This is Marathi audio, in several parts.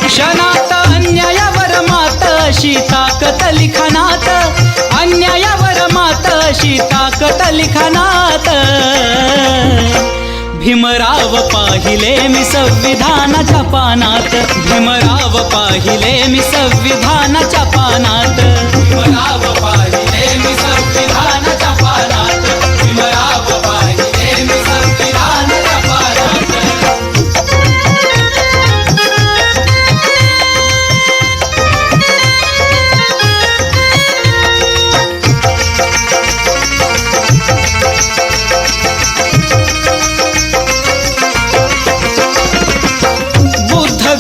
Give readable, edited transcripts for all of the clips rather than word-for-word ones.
क्षणात अन्यायावर मात अशी ताकद लिखाणात, अन्यायावर मात अशी ताकद लिखाणात। भीमराव पाहिले मी संविधानाच्या पानात, भीमराव पाहिले मी संविधानाच्या पानात, भीमराव पाहिले मी संविधानाच्या पानात, भीमराव पाहिले मी संविधानाच्या पानात।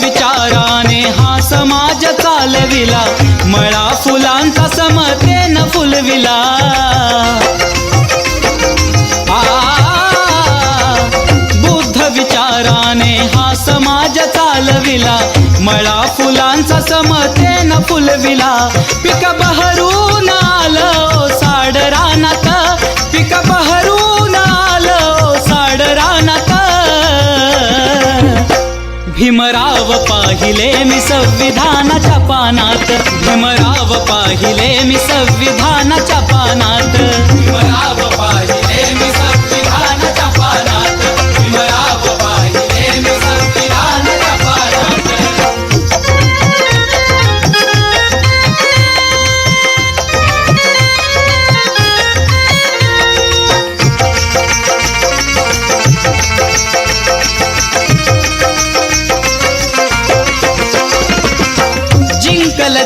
विचाराने हा समाज चालविला, मळा फुलांचा समतेनं फुलविला। बुद्ध विचाराने हा समाज चालविला, मळा फुलांचा समतेनं फुलविला। पिक बहरून आलं साड रानात, पिक बहरून आलं साड रानात। भीमराव पाहिले मी संविधानाच्या पानात, भीमराव पाहिले मी संविधानाच्या पानात, भीमराव पाहिले मी संविधानाच्या पानात, भीमराव पाहिले मी संविधानाच्या पानात।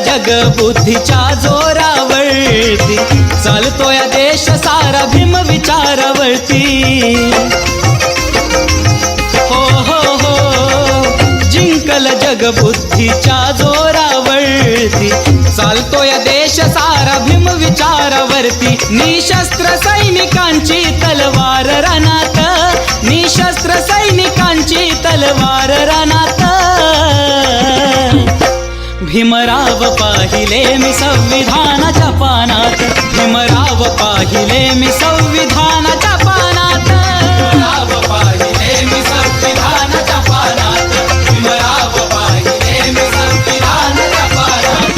जग बुद्धीच्या जोरावरती, चालतोय देश सारा भीम विचारावरती। हो हो हो, जिंकल जग बुद्धीच्या जोरावरती, चालतोय देश सारा भीम विचारावरती। निशस्त्र सैनिकांची तलवार रणात, निशस्त्र सैनिकांची तलवार रणात। भीमराव पाहिले मी संविधानाच्या पानात, भीमराव पाहिले मी संविधानाच्या पानात, भीमराव पाहिले मी संविधानाच्या पानात, भीमराव पाहिले मी संविधानाच्या पानात।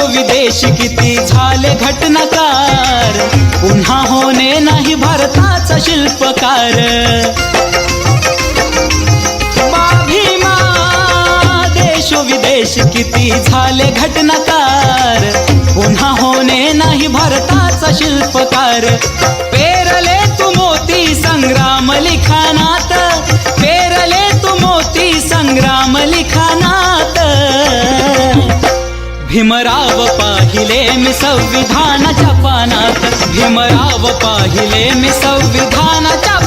विदेश किती झाले घटनाकार, पुन्हा होणे नाही भारताचा शिल्पकार। भीमा देश विदेश किती झाले घटनाकार, पुन्हा होणे नाही भारताचा शिल्पकार। पेरले तू मोती संग्राम लिखाणात, पेरले तू मोती संग्राम लिखाणात। भीमराव पाहिले मी संविधानाच्या पानात, भीमराव पाहिले मी संविधानाच्या